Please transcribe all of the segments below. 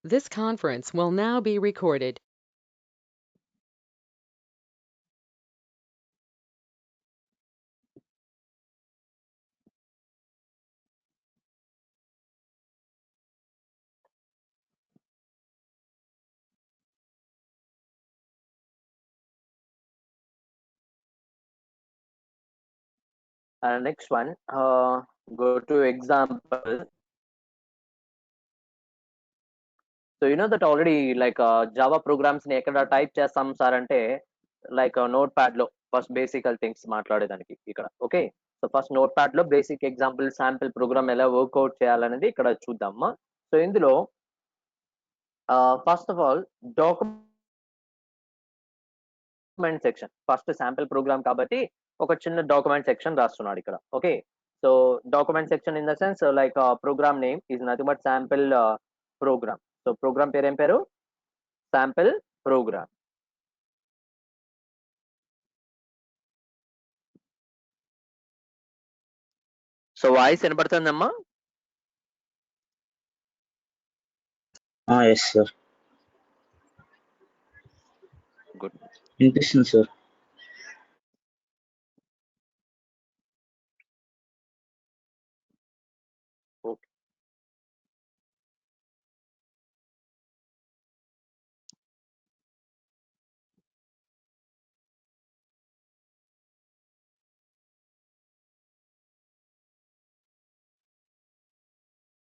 This conference will now be recorded. Next one, go to example. So you know that already, like Java programs ni ekkada type chestam sir ante, like notepad lo first basic things మాట్లాడేదానికి ఇక్కడ. Okay, so first notepad లో basic example sample program ఎలా work out చేయాలనేది ఇక్కడ చూద్దామా. So ఇందులో first of all document section, first sample program కాబట్టి ఒక చిన్న document section రాస్తున్నాడు ఇక్కడ. Okay, so document section in the sense like program name is nothing but sample program. So program పేరు ఏం పేరు? sample program. సో వాయిస్ వినపడుతుందమ్మా? Yes, sir. Good. Interesting, sir. Okay.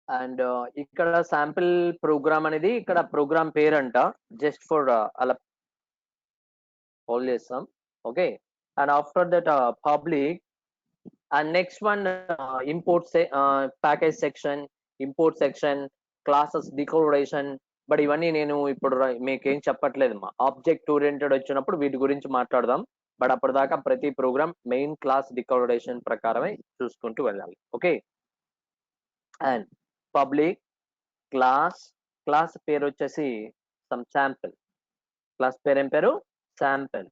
And ఇక్కడ శాంపిల్ ప్రోగ్రామ్ అనేది ఇక్కడ program పేరంట, just for అలా hold చేస్తాం. Okay, and after that public and next one import package section, import section, classes declaration. But ఇవన్నీ నేను ఇప్పుడు మీకేం చెప్పట్లేదు మా, ఆబ్జెక్ట్ ఓరియంటెడ్ వచ్చినప్పుడు వీటి గురించి మాట్లాడదాం. బట్ అప్పటిదాకా ప్రతి ప్రోగ్రామ్ మెయిన్ క్లాస్ డిక్లరేషన్ ప్రకారమే చూసుకుంటూ వెళ్ళాలి. ఓకే, అండ్ పబ్లిక్ క్లాస్ పేరు వచ్చేసి సమ్ శాంపిల్. క్లాస్ పేరు ఏం పేరు? శాంపిల్.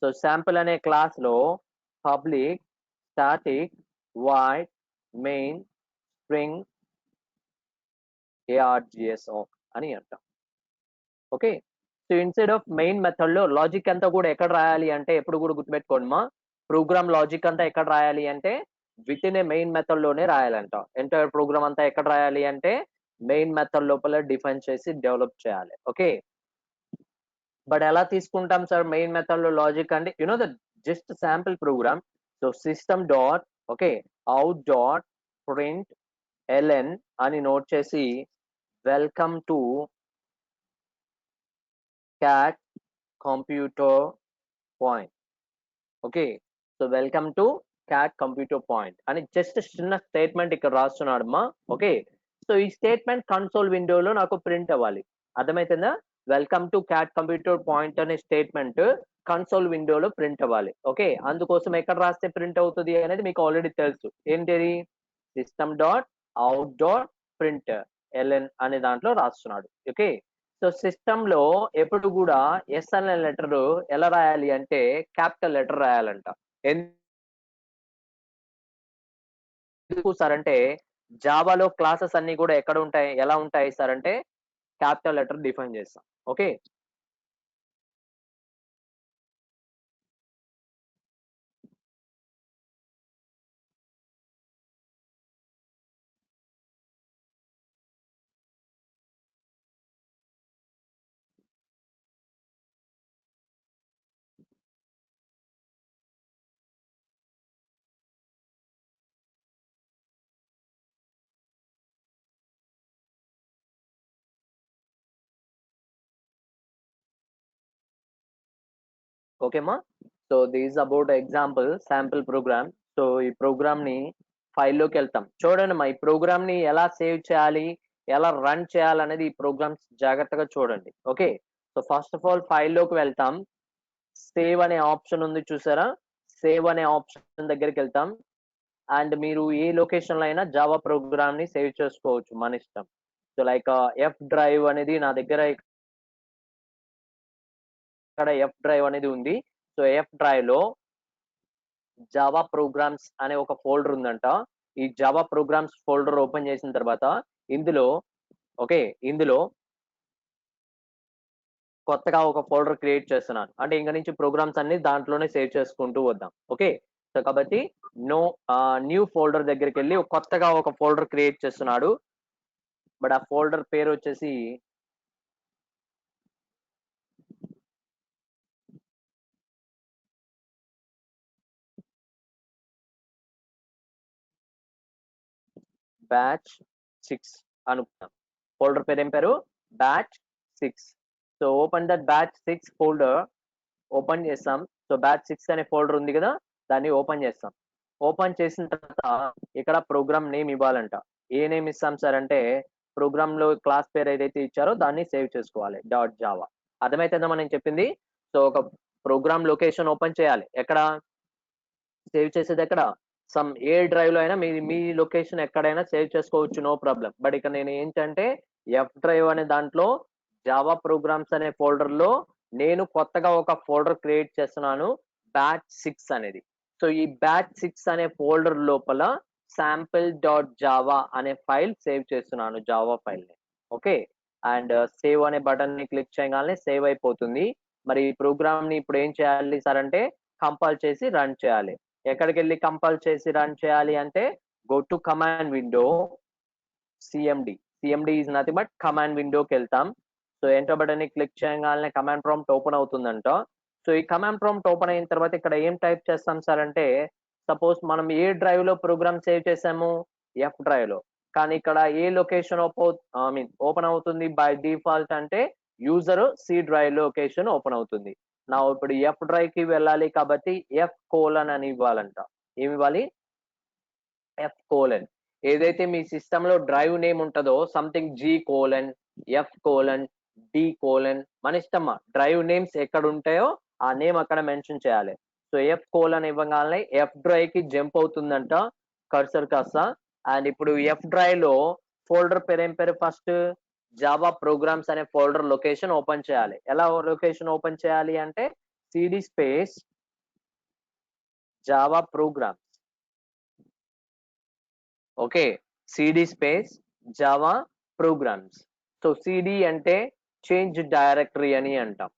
సో శాంపిల్ అనే క్లాస్ లో public, static, void, main, string, argso అని అంటాం. Okay, so instead of main method లో లాజిక్ అంతా కూడా ఎక్కడ రాయాలి అంటే, ఎప్పుడు కూడా గుర్తుపెట్టుకోండి మా, ప్రోగ్రామ్ లాజిక్ అంతా ఎక్కడ రాయాలి అంటే within a main method లోనే రాయాలంట. ఎంటైర్ ప్రోగ్రామ్ అంతా ఎక్కడ రాయాలి అంటే మెయిన్ మెథడ్ లోపల డిఫైన్ చేసి డెవలప్ చేయాలి. ఓకే, బట్ ఎలా తీసుకుంటాం సార్ మెయిన్ మెథడ్ లో లాజిక్ అంటే, you know the just sample program. So system dot okay out dot print ln అని నోట్ చేసి welcome to cat computer point. Okay, so welcome to cat computer point అని జస్ట్ చిన్న statement ఇక్కడ రాస్తున్నాడమ్మా. Okay, so ఈ statement console విండోలో నాకు ప్రింట్ అవ్వాలి. అర్థమవుతుందా? Welcome to cat computer point అనే స్టేట్మెంట్ కన్సోల్ విండోలో ప్రింట్ అవ్వాలి. ఓకే, అందుకోసం ఎక్కడ రాస్తే ప్రింట్ అవుతుంది అనేది మీకు ఆల్రెడీ తెలుసు. ఏంటిది? System dot out dot print ln అనే దాంట్లో రాస్తున్నాడు. ఓకే, సో సిస్టమ్ లో ఎప్పుడు కూడా ఎస్ అనే లెటర్ ఎలా రాయాలి అంటే క్యాపిటల్ లెటర్ రాయాలంట. ఎందుకు సార్ అంటే జావాలో క్లాసెస్ అన్ని కూడా ఎక్కడ ఉంటాయి, ఎలా ఉంటాయి సార్ అంటే క్యాపిటల్ లెటర్ డిఫైన్ చేస్తాం. ఓకే, ఓకేమా. So this about example sample program. So ఈ ప్రోగ్రామ్ ని ఫైల్లోకి వెళ్తాం. చూడండి మా, ఈ ప్రోగ్రామ్ ని ఎలా సేవ్ చేయాలి, ఎలా రన్ చేయాలనేది ఈ ప్రోగ్రామ్స్ జాగ్రత్తగా చూడండి. Okay, so first of all ఫైల్లోకి వెళ్తాం. సేవ్ అనే ఆప్షన్ ఉంది చూసారా? సేవ్ అనే ఆప్షన్ దగ్గరికి వెళ్తాం. అండ్ మీరు ఏ లొకేషన్ లో అయినా జావా ప్రోగ్రామ్ ని సేవ్ చేసుకోవచ్చు, మన ఇష్టం. సో లైక్ ఎఫ్ డ్రైవ్ అనేది నా దగ్గర ఇక్కడ ఎఫ్ డ్రైవ్ అనేది ఉంది. సో ఎఫ్ డ్రైవ్ లో జావా ప్రోగ్రామ్స్ అనే ఒక ఫోల్డర్ ఉందంట. ఈ జావా ప్రోగ్రామ్స్ ఫోల్డర్ ఓపెన్ చేసిన తర్వాత ఇందులో ఓకే ఇందులో కొత్తగా ఒక ఫోల్డర్ క్రియేట్ చేస్తున్నాను. అంటే ఇంక నుంచి ప్రోగ్రామ్స్ అన్ని దాంట్లోనే సేవ్ చేసుకుంటూ వద్దాం. ఓకే. సో కాబట్టి న్యూ ఫోల్డర్ దగ్గరికెళ్ళి కొత్తగా ఒక ఫోల్డర్ క్రియేట్ చేస్తున్నాడు. బట్ ఆ ఫోల్డర్ పేరు వచ్చేసి బ్యాచ్ 6 అనుకుందాం. ఫోల్డర్ పేరు ఏం పేరు? Batch 6. So open that batch 6 folder. Open చేస్తాం. సో బ్యాచ్ 6 అనే ఫోల్డర్ ఉంది కదా, దాన్ని ఓపెన్ చేస్తాం. ఓపెన్ చేసిన తర్వాత ఇక్కడ ప్రోగ్రామ్ నేమ్ ఇవ్వాలంట. ఏ నేమ్ ఇస్తాం సార్ అంటే, ప్రోగ్రామ్ లో క్లాస్ పేరు ఏదైతే ఇచ్చారో దాన్ని సేవ్ చేసుకోవాలి. .java. అర్థమైతుందా మనం చెప్పింది? సో ఒక ప్రోగ్రామ్ లొకేషన్ ఓపెన్ చేయాలి. ఎక్కడ సేవ్ చేసేది? ఎక్కడ ఏ డ్రైవ్ లో అయినా మీ లొకేషన్ ఎక్కడైనా సేవ్ చేసుకోవచ్చు, నో ప్రాబ్లం. బట్ ఇక్కడ నేను ఏంటంటే ఎఫ్ డ్రైవ్ అనే దాంట్లో జావా ప్రోగ్రామ్స్ అనే ఫోల్డర్ లో నేను కొత్తగా ఒక ఫోల్డర్ క్రియేట్ చేస్తున్నాను, బ్యాచ్ 6 అనేది. సో ఈ బ్యాచ్ 6 అనే ఫోల్డర్ లోపల sample.java అనే ఫైల్ సేవ్ చేస్తున్నాను, జావా ఫైల్ ని. ఓకే. అండ్ సేవ్ అనే బటన్ ని క్లిక్ చేయగానే సేవ్ అయిపోతుంది. మరి ఈ ప్రోగ్రామ్ ని ఇప్పుడు ఏం చేయాలి సార్ అంటే, కంపైల్ చేసి రన్ చేయాలి. ఎక్కడికి వెళ్ళి కంపైల్ చేసి రన్ చేయాలి అంటే, go to command window, CMD is nothing but command విండోకి వెళ్తాం. సో ఎంటర్ బటన్ ని క్లిక్ చేయగానే కమాండ్ ప్రాంప్ట్ ఓపెన్ అవుతుందంట. సో ఈ కమాండ్ ప్రాంప్ట్ ఓపెన్ అయిన తర్వాత ఇక్కడ ఏం టైప్ చేస్తాం సార్ అంటే, సపోజ్ మనం ఏ డ్రైవ్ లో ప్రోగ్రామ్ సేవ్ చేసాము, ఎఫ్ డ్రైవ్ లో. కానీ ఇక్కడ ఏ లొకేషన్ ఓపెన్ అవుతుంది బై డిఫాల్ట్ అంటే, user C drive location open అవుతుంది. నా ఇప్పుడు ఎఫ్ డ్రైవ్ కి వెళ్ళాలి కాబట్టి F:" అని ఇవ్వాలంట. ఏమి ఇవ్వాలి? F:. ఏదైతే మీ సిస్టమ్ లో డ్రైవ్ నేమ్ ఉంటుందో, సంథింగ్ G:, F:, D:, మన ఇష్టమ్మా. డ్రైవ్ నేమ్స్ ఎక్కడ ఉంటాయో ఆ నేమ్ అక్కడ మెన్షన్ చేయాలి. సో F:" ఇవ్వగానే ఎఫ్ డ్రైవ్ కి జంప్ అవుతుందంట కర్సర్ కాస్త. అండ్ ఇప్పుడు ఎఫ్ డ్రైవ్ లో ఫోల్డర్ పేరు ఏం పేరు? ఫస్ట్ జావా ప్రోగ్రామ్స్ అనే ఫోల్డర్ లొకేషన్ ఓపెన్ చేయాలి. ఎలా లొకేషన్ ఓపెన్ చేయాలి అంటే, cd space Java programs. Okay. cd space Java programs. So cd అంటే చేంజ్ డైరెక్టరీ అని అంటాం.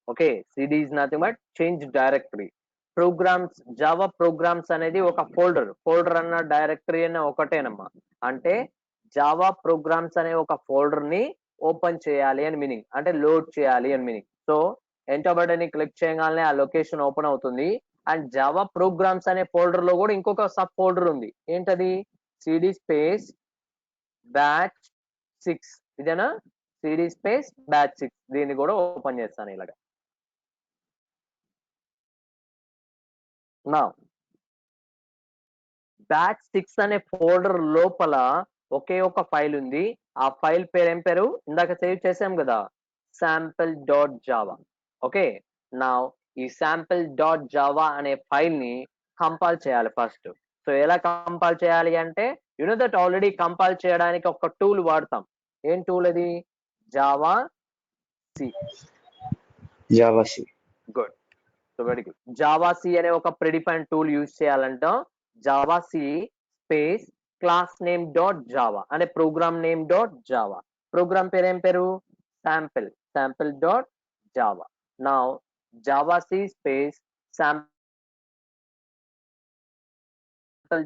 Okay. cd is nothing but change directory. Programs, Java programs అనేది ఒక ఫోల్డర్ అన్న డైరెక్టరీ అన్న ఒకటేనమ్మా. అంటే జావా ప్రోగ్రామ్స్ అనే ఒక ఫోల్డర్ ని ఓపెన్ చేయాలి అని మీనింగ్, అంటే లోడ్ చేయాలి అని మీనింగ్. సో ఎంటర్ బటన్ ని క్లిక్ చేయగానే ఆ లొకేషన్ ఓపెన్ అవుతుంది. అండ్ జావా ప్రోగ్రామ్స్ అనే ఫోల్డర్ లో కూడా ఇంకొక సబ్ ఫోల్డర్ ఉంది. ఏంటది? cd space batch 6. ఇదేనా? cd space batch 6. దీన్ని కూడా ఓపెన్ చేస్తాను ఇలాగా. నా బ్యాచ్ 6 అనే ఫోల్డర్ లోపల ఒకే ఒక ఫైల్ ఉంది. ఆ ఫైల్ పేరు ఏం పేరు? ఇందాక సేవ్ చేసాం కదా, sample.java. ఓకే. నా ఈ sample.java అనే ఫైల్ ని కంపైల్ చేయాలి ఫస్ట్. సో ఎలా కంపైల్ చేయాలి అంటే, దట్ ఆల్రెడీ కంపైల్ చేయడానికి ఒక టూల్ వాడతాం. ఏం టూల్ అది? Java C. Good. So very good. Java C అనే ఒక ప్రిడిఫైన్ టూల్ యూజ్ చేయాలంట. Java C space class name dot Java అంటే program name dot Java. Program పేరు ఏం పేరు? sample dot Java. నా Java C space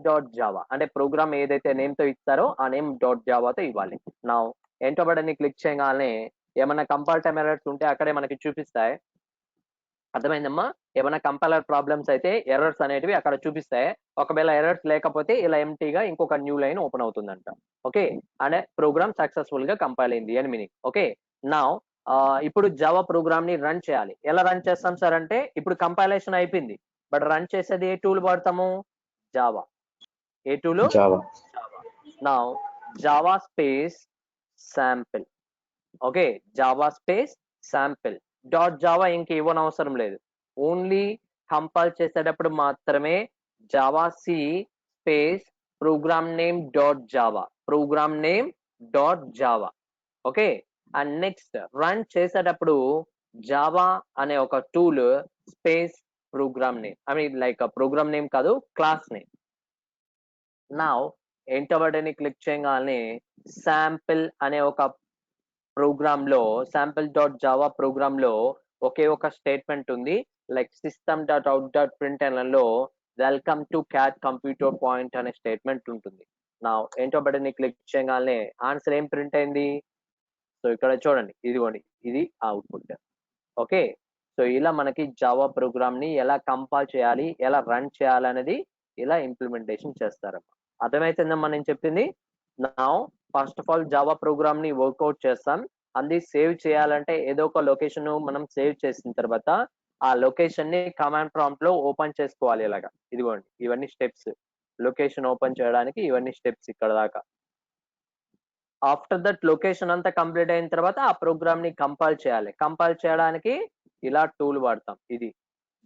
dot Java అంటే program ఏదైతే నేమ్ తో ఇస్తారో ఆ నేమ్ డాట్ జావాతో ఇవ్వాలి. నా ఎంటర్ బటన్ ని క్లిక్ చేయగానే ఏమైనా కంపైల్ టైమ్ ఎర్రర్స్ ఉంటే అక్కడే మనకి చూపిస్తాయి. అర్థమైందమ్మా? ఏమైనా కంపైలర్ ప్రాబ్లమ్స్ అయితే ఎర్రర్స్ అనేటివి అక్కడ చూపిస్తాయి. ఒకవేళ ఎర్రర్స్ లేకపోతే ఇలా ఎంటీగా ఇంకొక న్యూ లైన్ ఓపెన్ అవుతుందంట. ఓకే. అంటే ప్రోగ్రామ్ సక్సెస్ఫుల్ గా కంపైల్ అయింది అని మీనింగ్. ఓకే. నా ఇప్పుడు జావా ప్రోగ్రామ్ ని రన్ చేయాలి. ఎలా రన్ చేస్తాం సార్ అంటే, ఇప్పుడు కంపైలేషన్ అయిపోయింది. బట్ రన్ చేసేది ఏ టూల్ వాడతాము? జావా. ఏ టూల్? జావా. నా Java space sample. Okay. Java space sample dot Java ఇంక ఇవ్వనవసరం లేదు. ఓన్లీ కంపైల్ చేసేటప్పుడు మాత్రమే Java C space program name dot Java. Okay. And next run చేసేటప్పుడు జావా అనే ఒక tool space program name, like program name కాదు, class name. Now enter button ని క్లిక్ చేయగానే శాంపిల్ అనే ఒక ప్రోగ్రామ్ లో sample.java ప్రోగ్రామ్ లో ఒకే ఒక స్టేట్మెంట్ ఉంది లైక్ system.out.println లో welcome to cat computer point అనే స్టేట్మెంట్ ఉంటుంది నా ఎంటర్ బటన్ ని క్లిక్ చేయగానే ఆన్సర్ ఏం ప్రింట్ అయింది సో ఇక్కడ చూడండి ఇదిగోండి ఇది అవుట్పుట్ ఓకే సో ఇలా మనకి జావా ప్రోగ్రామ్ ని ఎలా కంపైల్ చేయాలి ఎలా రన్ చేయాలి అనేది ఇలా ఇంప్లిమెంటేషన్ చేస్తారమ్మా అర్థమైతుందమ్మా నేను చెప్పింది నా first of all Java programme ని వర్కౌట్ చేస్తాం అది సేవ్ చేయాలంటే ఏదో ఒక లొకేషన్ మనం సేవ్ చేసిన తర్వాత ఆ లొకేషన్ ని కమాండ్ ప్రాంప్ట్ లో ఓపెన్ చేసుకోవాలి ఇలాగా ఇదిగోండి ఇవన్నీ స్టెప్స్ లొకేషన్ ఓపెన్ చేయడానికి ఇవన్నీ స్టెప్స్ ఇక్కడ దాకా ఆఫ్టర్ దట్ లొకేషన్ అంతా కంప్లీట్ అయిన తర్వాత ఆ ప్రోగ్రామ్ ని కంపైల్ చేయాలి కంపైల్ చేయడానికి ఇలా టూల్ వాడతాం ఇది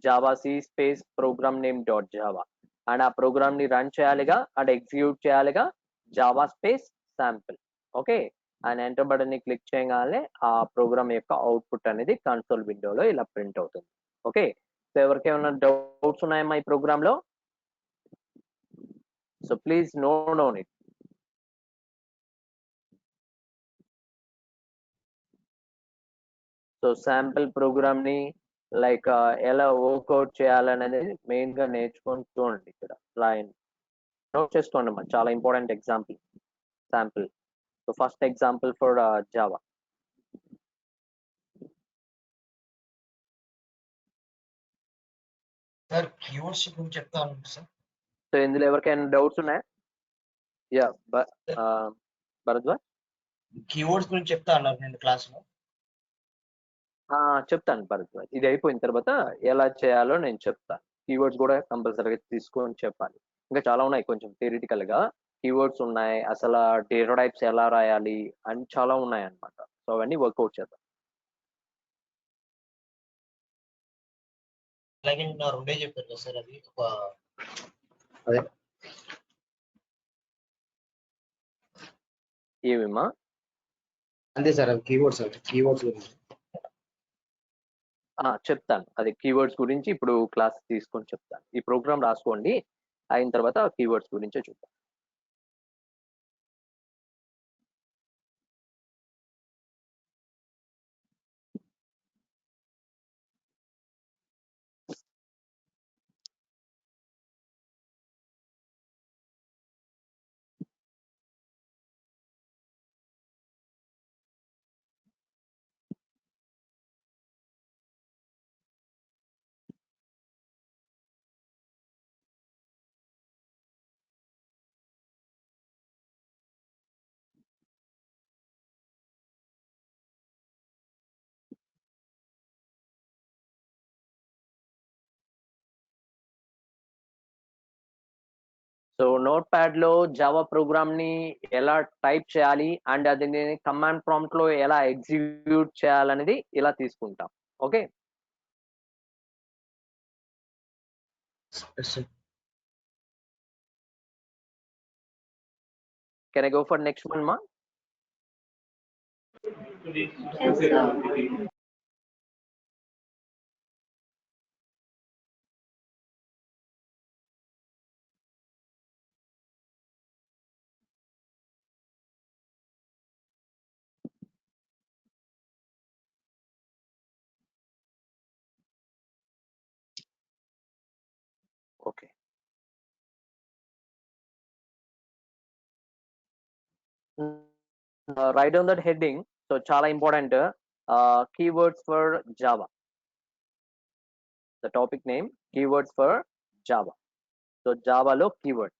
Java C space program name dot Java and ఆ ప్రోగ్రామ్ ని రన్ చేయాలిగా అండ్ ఎగ్జిక్యూట్ చేయాలిగా Java space sample okay and enter button ని క్లిక్ చేయగానే ఆ ప్రోగ్రామ్ యొక్క అవుట్పుట్ అనేది కన్సోల్ విండోలో ఇలా ప్రింట్ అవుతుంది ఓకే సో ఎవరికేమైనా డౌట్స్ ఉన్నాయమ్మా ఈ ప్రోగ్రామ్ లో so please note on it so sample program ని లైక్ ఎలా వర్కౌట్ చేయాలనేది మెయిన్ గా నేర్చుకొని చూడండి ఇక్కడ లైన్ నోట్ చేసుకోండి అమ్మా చాలా important example sample so first example for Java sir keywords గురించి చెప్తాను సార్ సో ఇందులో ఎవరికైనా డౌట్స్ ఉన్నాయా యా భరద్వాజ్ కీవర్డ్స్ గురించి చెప్తా అన్నారు నేను క్లాస్ లో చెప్తాను భరద్వాజ్ ఇది అయిపోయిన తర్వాత ఎలా చేయాలో నేను చెప్తాను కీవర్డ్స్ కూడా కంపల్సరీగా తీసుకొని చెప్పాలి ఇంకా చాలా ఉన్నాయి కొంచెం థియరిటికల్ గా కీవర్డ్స్ ఉన్నాయి అసలు డేటా టైప్స్ ఎలా రాయాలి అని చాలా ఉన్నాయి అన్నమాట సో అవన్నీ వర్కౌట్ చేద్దాం అలాగే నా రెండే చెప్పారు కదా సార్ అది ఒక అదే ఏమేమా అంతే సార్ అది కీవర్డ్స్ గురించి చెప్తాను అది కీవర్డ్స్ గురించి ఇప్పుడు క్లాస్ తీసుకొని చెప్తాను ఈ ప్రోగ్రామ్ రాసుకోండి అయిన తర్వాత కీవర్డ్స్ గురించే చూద్దాం సో నోట్ ప్యాడ్ లో జావా ప్రోగ్రామ్ ని ఎలా టైప్ చేయాలి అండ్ అది కమాండ్ ప్రాంప్ట్ లో ఎలా ఎగ్జిక్యూట్ చేయాలనేది ఇలా తీసుకుంటాం okay can I go for next one మా Yes, sir. Okay right on that heading so చాలా important keywords for Java the topic name keywords for Java so జావాలో కీవర్డ్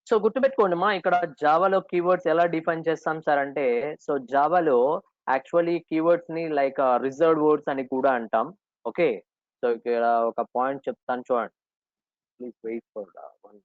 సో గుర్తుపెట్టుకోండి మా ఇక్కడ జావాలో కీవర్డ్స్ ఎలా డిఫైన్ చేస్తాం సార్ అంటే సో జావాలో యాక్చువల్లీ కీవర్డ్స్ ని లైక్ రిజర్వ్డ్ వర్డ్స్ అని కూడా అంటాం ఓకే సో ఇక్కడ ఒక పాయింట్ చెప్తాను చూడండి please wait for one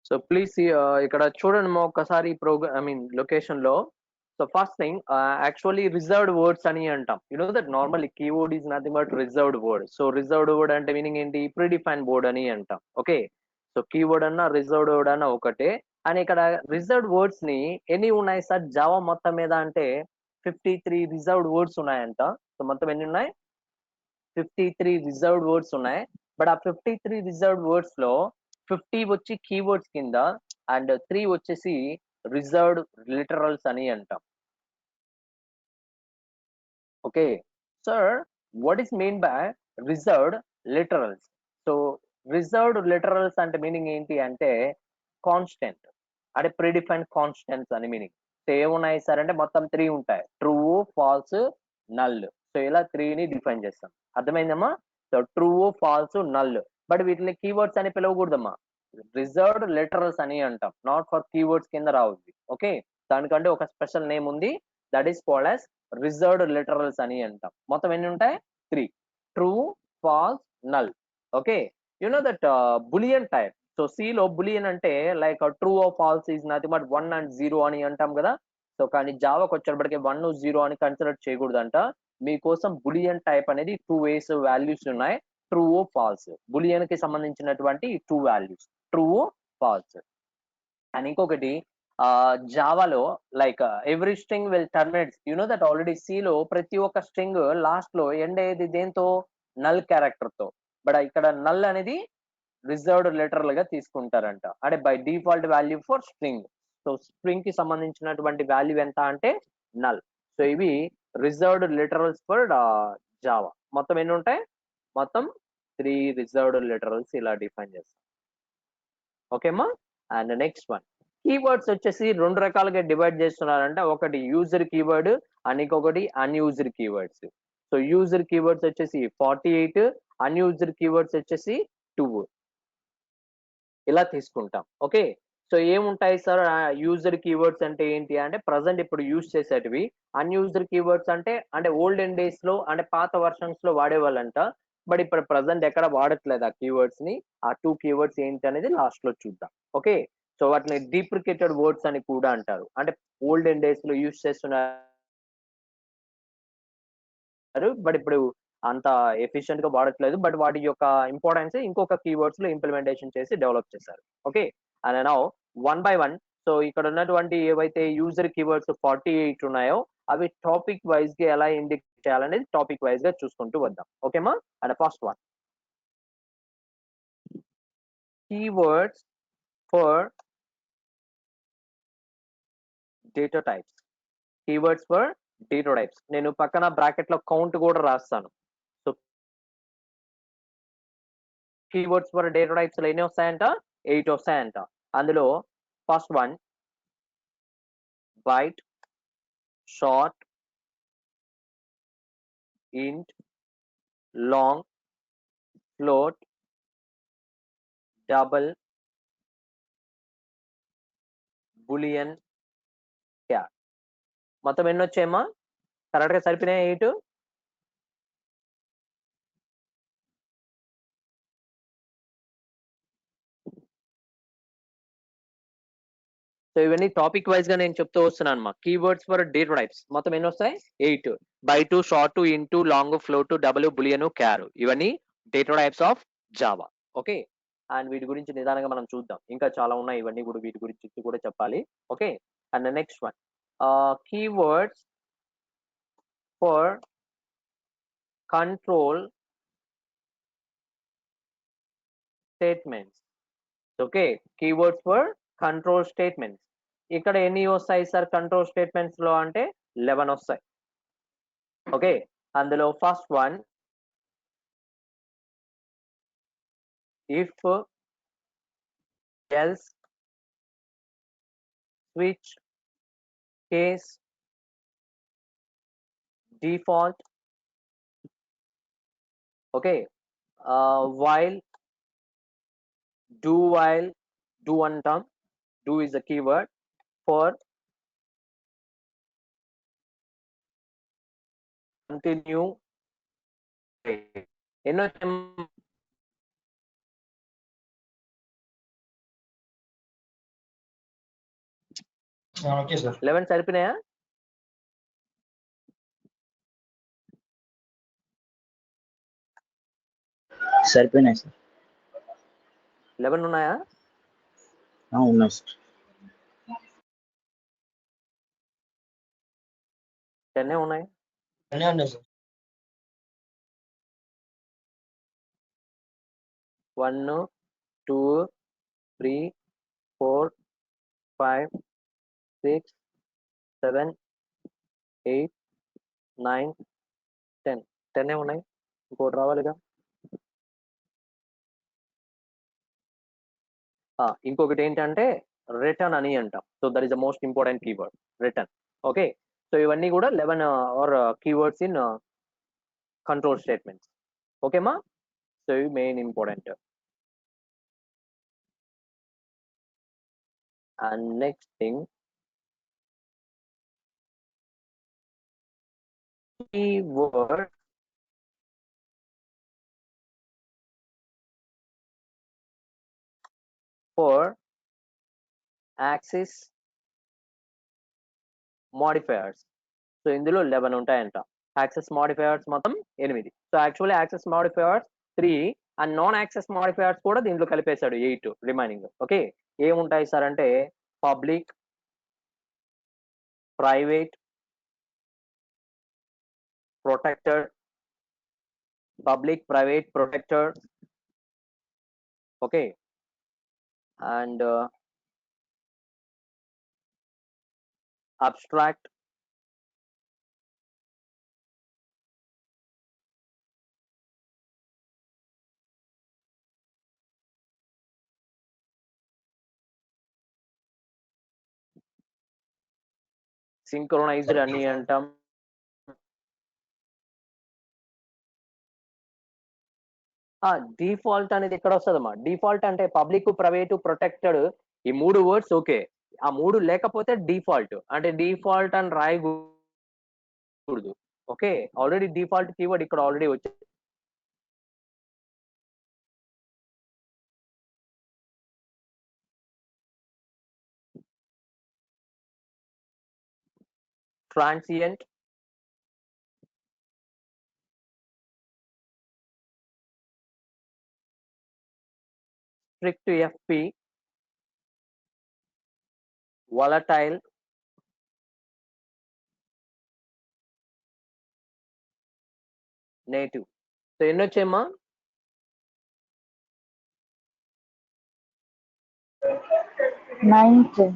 so please ఇక్కడ చూడండి మా ఒక్కసారి ప్రోగ్రామ్ లొకేషన్ లో. So first thing actually reserved words అని అంటాం. You know that normally keyword is nothing but reserved word. So reserved word అంటే మీనింగ్ ఏంటి? ప్రీడిఫైన్ వర్డ్ అని అంటాం. ఓకే, సో కీవర్డ్ అన్న రిజర్వ్డ్ వర్డ్ అన్న ఒకటే. అండ్ ఇక్కడ రిజర్వ్డ్ వర్డ్స్ ని ఎన్ని ఉన్నాయి సార్ జావా మొత్తం మీద అంటే 53 రిజర్వ్డ్ వర్డ్స్ ఉన్నాయంట. సో మొత్తం ఎన్ని ఉన్నాయి? 53 రిజర్వ్డ్ వర్డ్స్ ఉన్నాయి. బట్ ఆ 53 రిజర్వ్డ్ వర్డ్స్ లో 50 వచ్చి కీవర్డ్స్ కింద అండ్ 3 వచ్చేసి రిజర్వ్డ్ లిటరల్స్ అని అంటాం. Okay sir, what is mean by reserved literals? So reserved literals అంటే మీనింగ్ ఏంటి అంటే కాన్స్టెంట్, అంటే ప్రీడిఫైన్డ్ కాన్స్టెంట్స్ అని మీనింగ్. సో ఏమున్నాయి సార్ అంటే మొత్తం 3 ఉంటాయి, ట్రూ, ఫాల్స్, నల్. సో ఇలా 3ని డిఫైన్ చేస్తాం. అర్థమైందమ్మా? So true, false, null. But వీటిని కీవర్డ్స్ అని పిలవకూడదమ్మా, రిజర్వ్డ్ లిటరల్స్ అని అంటాం. నాట్ ఫర్ కీవర్డ్స్ కింద రావుద్ది. ఓకే, దానికంటే ఒక స్పెషల్ నేమ్ ఉంది, that is called as reserved literals అని అంటాం. మొత్తం ఎన్ని ఉంటాయి? 3, true, false, null. Okay, you know that Boolean type. So C లో బులియన్ అంటే like true or false is nothing but 1 and 0 అని అంటాం కదా. సో కానీ జావాకి వచ్చేటప్పటికి 1, 0 అని కన్సిడర్ చేయకూడదంట. మీకోసం బులియన్ టైప్ అనేది 2 ways వాల్యూస్ ఉన్నాయి, ట్రూ, ఫాల్స్. బులియన్ కి సంబంధించినటువంటి 2 వాల్యూస్, ట్రూ, ఫాల్స్. అండ్ ఇంకొకటి జావాలో like every string will terminate. You know that already C లో ప్రతి ఒక్క స్ట్రింగ్ లాస్ట్ లో ఎండ్ అయ్యేది దేంతో? నల్ క్యారెక్టర్ తో. బట్ ఇక్కడ నల్ అనేది రిజర్వ్డ్ లిటరల్ గా తీసుకుంటారంట, అంటే by default value for string. So string కి సంబంధించినటువంటి వాల్యూ ఎంత అంటే నల్. సో ఇవి రిజర్వ్డ్ లిటరల్స్ ఫర్ జావా. మొత్తం ఎన్ని ఉంటాయి? మొత్తం 3 రిజర్వ్డ్ లిటరల్స్ ఇలా డిఫైన్ చేస్తాం. ఓకేమ్మా? అండ్ నెక్స్ట్ వన్, కీవర్డ్స్ వచ్చేసి 2 రకాలుగా డివైడ్ చేస్తున్నారంటే, ఒకటి యూజర్ కీవర్డ్ అండ్ ఇంకొకటి అన్యూజర్ కీవర్డ్స్. సో యూజర్ కీవర్డ్స్ వచ్చేసి 48, అన్యూజర్ కీవర్డ్స్ వచ్చేసి 2 ఇలా తీసుకుంటాం. ఓకే, సో ఏముంటాయి సార్ యూజర్ కీవర్డ్స్ అంటే ఏంటి అంటే ప్రజెంట్ ఇప్పుడు యూజ్ చేసేటివి. అన్యూజర్ కీవర్డ్స్ అంటే ఓల్డెన్ డేస్ లో అంటే పాత వర్షన్స్ లో వాడేవాళ్ళంట. బట్ ఇప్పుడు ప్రజెంట్ ఎక్కడ వాడట్లేదు ఆ కీవర్డ్స్ ని. ఆ 2 కీవర్డ్స్ ఏంటి అనేది లాస్ట్ లో చూద్దాం. ఓకే, సో వాటిని డీప్రికేటెడ్ వర్డ్స్ అని కూడా అంటారు, అంటే ఓల్డెన్ డేస్ లో యూజ్ చేస్తున్నారు బట్ ఇప్పుడు అంత ఎఫిషియెంట్ గా వాడట్లేదు. బట్ వాటి యొక్క ఇంపార్టెన్స్ ఇంకొక కీవర్డ్స్ లో ఇంప్లిమెంటేషన్ చేసి డెవలప్ చేశారు. Okay, and now 1 by 1. So ఇక్కడ ఉన్నటువంటి ఏవైతే యూజర్ కీవర్డ్స్ 48 ఉన్నాయో అవి టాపిక్ వైజ్ గా ఎలా ఇండికేట్ చేయాలనేది టాపిక్ వైజ్ గా చూసుకుంటూ వద్దాం. ఓకేమా? And first one, keywords for data types. Keywords for data types. నేను పక్కన బ్రాకెట్ లో కౌంట్ కూడా రాస్తాను. So keywords for data types లో ఎన్ని వస్తాయంట? 8 వస్తాయంట. అందులో ఫస్ట్ వన్ బైట్, షార్ట్, ఇంట్, లాంగ్, ఫ్లోట్, డబుల్, బులియన్, క్యార్. మొత్తం ఎన్ని వచ్చాయమ్మా? కరెక్ట్ గా సరిపోయినాయి 8. సో ఇవన్నీ టాపిక్ వైజ్ గా నేను చెప్తూ వస్తున్నాను అన్నమాట. కీవర్డ్స్ ఫర్ డేటా టైప్స్ మొత్తం ఎన్ని వస్తాయి? 8. Byte, short, int, long, float, double, boolean, char. ఇవన్నీ data types of Java. Okay, and వీటి గురించి నిదానంగా మనం చూద్దాం. ఇంకా చాలా ఉన్నాయి, ఇవన్నీ కూడా వీటి గురించి కూడా చెప్పాలి. Okay, and next one, keywords for control statements. Okay, keywords for control statements. ఇక్కడ ఎన్ని వస్తాయి సార్ కంట్రోల్ స్టేట్మెంట్స్ లో అంటే 11 వస్తాయి. ఓకే, అందులో first one if, else, switch, case, default. Okay, while, do while, do అంటాం. do is a keyword for continue. ఎన్నో okay sir 11 సరిపోయినాయా? సరిపోయినాయి sir. 11 ఉన్నాయా? ఉన్నాయి సార్. 10 ఉన్నాయి. అన్నీ ఉన్నాయి సార్. 1 2 3 4 5 6 7 8 9 10 10 ఉన్నాయి. ఇంకోటి రావాలిగా. ఇంకొకటి ఏంటంటే రిటర్న్ అని అంటాం. So that is the most important keyword, return. Okay, so ఇవన్నీ కూడా 11 are keywords in control statements. ఓకేమా? సో ఇవి main important. And next thing, keyword for access modifiers. So ఇందులో 11 ఉంటాయంట. యాక్సెస్ మోడిఫైయర్స్ మొత్తం 8. So actually access modifiers 3 and non access modifiers కూడా దీంట్లో కలిపేశాడు 8 రిమైనింగ్. ఓకే, ఏముంటాయి సార్ అంటే public, private, protected, public, private, protected. Okay, and abstract, synchronised అని అంటాం. డిఫాల్ట్ అనేది ఎక్కడ వస్తుందమ్మా? డిఫాల్ట్ అంటే పబ్లిక్, ప్రైవేట్, ప్రొటెక్టెడ్, ఈ 3 వర్డ్స్. ఓకే, ఆ 3 లేకపోతే డిఫాల్ట్ అంటే డిఫాల్ట్ అని రాయకూడదు. ఓకే, ఆల్రెడీ డిఫాల్ట్ కీవర్డ్ ఇక్కడ ఆల్రెడీ వచ్చింది. Transient, strict FP, volatile, native. So ఎన్ని వచ్చాయమ్మా? 9.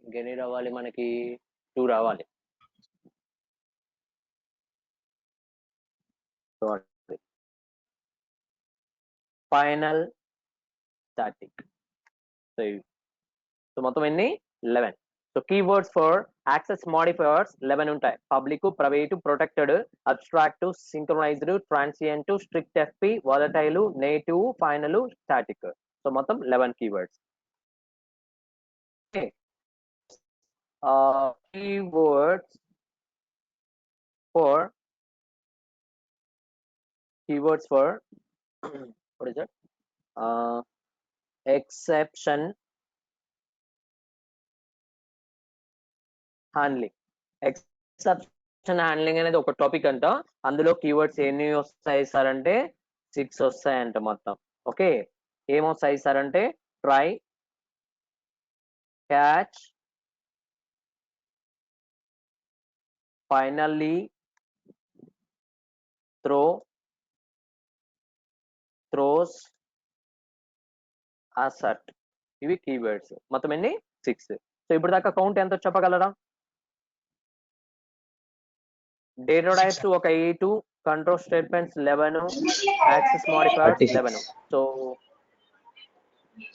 ఇంకెన్ని రావాలి మనకి? 2 రావాలి. Final, static. సో మొత్తం ఎన్ని? 11. So keywords for access modifiers 11 ఉంటాయి. Public, private, protected, abstract, synchronised, transient, strict FP, volatile, native, final, static. So మొత్తం 11 keywords. Keywords for what is it? Exception handling. Exception handling అనేది ఒక topic అంట. అందులో keywords ఎన్ని వస్తాయి సార్ అంటే 6 వస్తాయంట మొత్తం. ఓకే, ఏమొస్తాయి సార్ అంటే try, catch, finally, throw, throws, asset. ఇవి కీవర్డ్స్. మొత్తం ఎన్ని? 6. సో ఇప్పుడు దాకా కౌంట్ ఎంతో చెప్పగలరా? డేటా టైప్స్ ఒక 8, control statements 11, access modifiers 11. So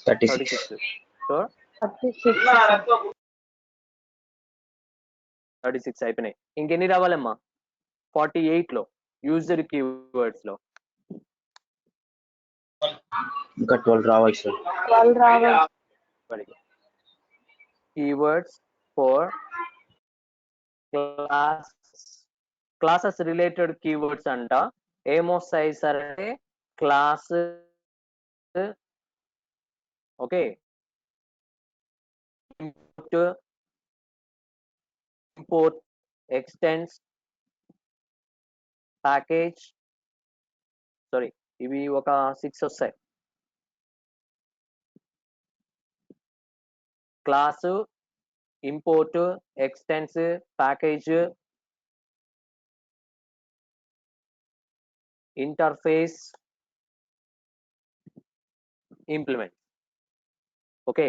36. So 36 అయిపోయినాయి. ఇంకెన్ని రావాలమ్మా? 48 లో యూజర్ కీవర్డ్స్ లో ఇంకా 12 రావాలి సార్. 12 రావాలి. Keywords for classes related keywords అంట. ఏమొస్తాయి సార్ అంటే class, okay, import, import, extends, package, sorry, ఇవి ఒక 6 వస్తాయి. Class, import, extends, package, interface, implement. Okay,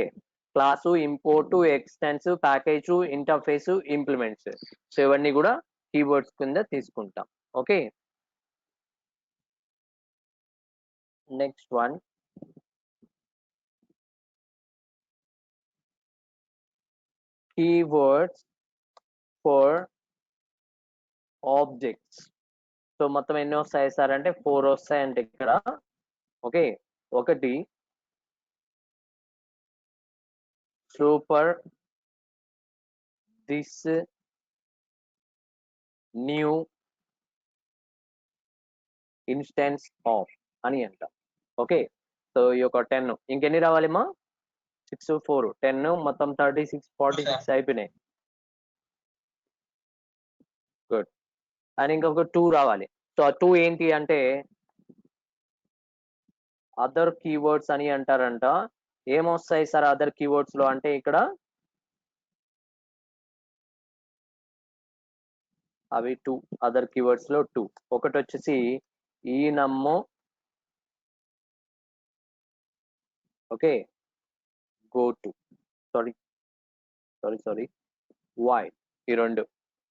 class, import, extends, package, interface, implements. So ఇవన్నీ కూడా కీవర్డ్స్ కింద తీసుకుంటాం. Okay, next one, keywords for objects. So మొత్తం ఎన్ని వస్తాయి సార్ అంటే 4 వస్తాయంటే ఇక్కడ. ఓకే, ఒకటి super, this, new, instance of అని అంట. ఓకే, సో ఈ యొక్క 10 ఇంకెన్ని రావాలిమా? 6 4 10 మొత్తం 36 46 అయిపోయినాయి. గుడ్. అండ్ ఇంకొక 2 రావాలి. సో ఆ 2 ఏంటి అంటే అదర్ కీవర్డ్స్ అని అంటారంట. ఏమొస్తాయి సార్ అదర్ కీవర్డ్స్ లో అంటే ఇక్కడ అవి 2 అదర్ కీవర్డ్స్ లో 2. ఒకటి వచ్చేసి ఈ నమ్ము, okay, go to, sorry wide, ఈ రెండు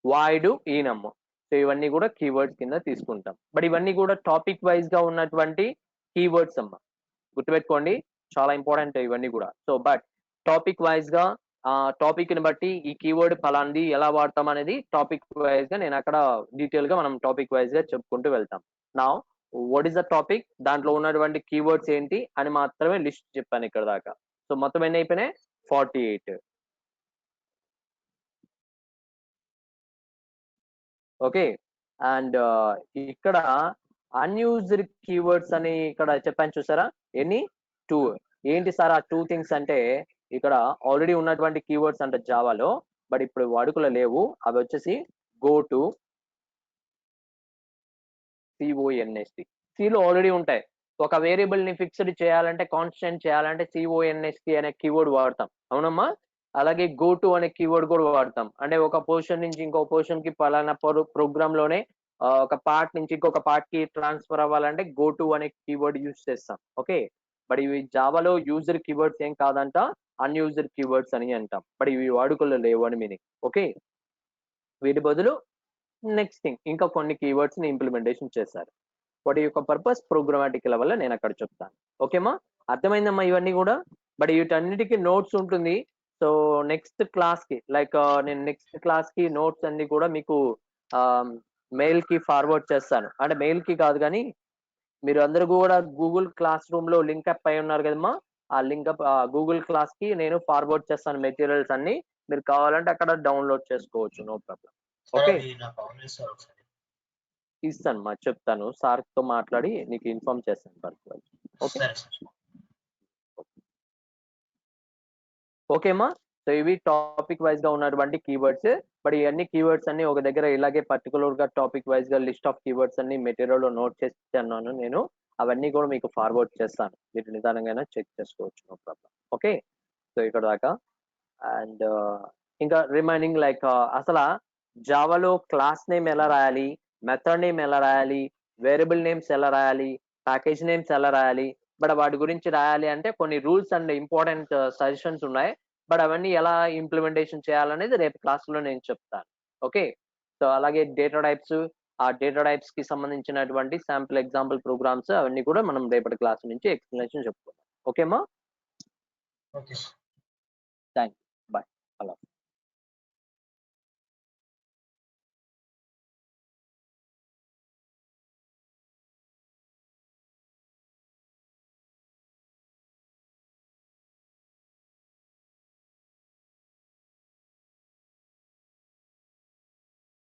వైడ్, ఈ నమ్ము. సో ఇవన్నీ కూడా కీవర్డ్స్ కింద తీసుకుంటాం. బట్ ఇవన్నీ కూడా టాపిక్ వైజ్ గా ఉన్నటువంటి కీవర్డ్స్ అమ్మ, గుర్తుపెట్టుకోండి, చాలా ఇంపార్టెంట్ ఇవన్నీ కూడా. సో బట్ టాపిక్ వైజ్ గా టాపిక్ ని బట్టి ఈ కీవర్డ్ ఫలాంది ఎలా వాడతాం అనేది టాపిక్ వైజ్ గా నేను అక్కడ డీటెయిల్ గా మనం టాపిక్ వైజ్ గా చెప్పుకుంటూ వెళ్తాం. నా వాట్ ఈస్ ద టాపిక్, దాంట్లో ఉన్నటువంటి కీవర్డ్స్ ఏంటి అని మాత్రమే లిస్ట్ చెప్పాను ఇక్కడ దాకా. సో మొత్తం ఎన్ని అయిపోయినాయి? 48. ఓకే, అండ్ ఇక్కడ అన్యూజ్డ్ కీవర్డ్స్ అని ఇక్కడ చెప్పాను చూసారా, ఎన్ని? 2. ఏంటి సార్ ఆ 2 థింగ్స్ అంటే ఇక్కడ ఆల్రెడీ ఉన్నటువంటి కీవర్డ్స్ అంటే జావాలో, బట్ ఇప్పుడు వాడుకలో లేవు. అవి వచ్చేసి గో టు, CONST. సిలో ఆల్రెడీ ఉంటాయి. ఒక వేరియబుల్ ని ఫిక్స్డ్ చేయాలంటే, కాన్స్టెంట్ చేయాలంటే CONST అనే కీవర్డ్ వాడతాం, అవునమ్మా? అలాగే గో టు అనే కీవర్డ్ కూడా వాడతాం. అంటే ఒక పొజిషన్ నుంచి ఇంకో పొజిషన్ కి పలానా ప్రోగ్రామ్ లోనే ఒక పార్ట్ నుంచి ఇంకొక పార్ట్ కి ట్రాన్స్ఫర్ అవ్వాలంటే గో టు అనే కీవర్డ్ యూజ్ చేస్తాం. ఓకే, బట్ ఇవి జావాలో యూజర్ కీవర్డ్స్ ఏం కాదంట, అన్యూజర్ కీవర్డ్స్ అని అంటాం. బట్ ఇవి వాడుకలో లేవు అని మీనింగ్. ఓకే, వీటి బదులు నెక్స్ట్ థింగ్ ఇంకా కొన్ని కీవర్డ్స్ ని ఇంప్లిమెంటేషన్ చేశారు. వాటి యొక్క పర్పస్ ప్రోగ్రామాటిక్ లెవెల్ నేను అక్కడ చెప్తాను. ఓకేమా, అర్థమైందమ్మా ఇవన్నీ కూడా? బట్ వీటన్నిటికీ నోట్స్ ఉంటుంది. సో నెక్స్ట్ క్లాస్ కి లైక్ నేను నెక్స్ట్ క్లాస్ కి నోట్స్ అన్ని కూడా మీకు మెయిల్ కి ఫార్వర్డ్ చేస్తాను. అంటే మెయిల్ కి కాదు కానీ మీరు అందరూ కూడా గూగుల్ క్లాస్ రూమ్ లో లింక్ అప్ అయి ఉన్నారు కదమ్మా, ఆ లింక్ అప్ గూగుల్ క్లాస్ కి నేను ఫార్వర్డ్ చేస్తాను మెటీరియల్స్ అన్ని. మీరు కావాలంటే అక్కడ డౌన్లోడ్ చేసుకోవచ్చు, నో ప్రాబ్లం. ఓకే, ఇస్తాను మా, చెప్తాను, సార్ తో మాట్లాడి నీకు ఇన్ఫార్మ్ చేస్తాను. ఓకే, ఓకేమా? సో ఇవి టాపిక్ వైజ్ గా ఉన్నటువంటి కీవర్డ్స్. బట్ ఇవన్నీ కీవర్డ్స్ అన్ని ఒక దగ్గర ఇలాగే పర్టికులర్ గా టాపిక్ వైజ్ గా లిస్ట్ ఆఫ్ కీవర్డ్స్ అన్ని మెటీరియల్ లో నోట్ చేస్తున్నాను నేను. అవన్నీ కూడా మీకు ఫార్వర్డ్ చేస్తాను, మీరు నిదానంగా చెక్ చేసుకోవచ్చు, నో ప్రాబ్లం. ఓకే, సో ఇక్కడ దాకా. అండ్ ఇంకా రిమైనింగ్ లైక్ అసలు జావాలో క్లాస్ నేమ్ ఎలా రాయాలి, మెథడ్ నేమ్ ఎలా రాయాలి, వేరియబుల్ నేమ్స్ ఎలా రాయాలి, ప్యాకేజ్ నేమ్స్ ఎలా రాయాలి, బట్ వాటి గురించి రాయాలి అంటే కొన్ని రూల్స్ అండ్ ఇంపార్టెంట్ సజెషన్స్ ఉన్నాయి. బట్ అవన్నీ ఎలా ఇంప్లిమెంటేషన్ చేయాలనేది రేపు క్లాస్ లో నేను చెప్తాను. ఓకే, సో అలాగే డేటా టైప్స్, ఆ డేటా టైప్స్ కి సంబంధించినటువంటి శాంపుల్ ఎగ్జాంపుల్ ప్రోగ్రామ్స్ అవన్నీ కూడా మనం రేపటి క్లాస్ నుంచి ఎక్స్ప్లెనేషన్ చెప్పుకుందాం. ఓకేమా? Okay. Thank you, bye, hello.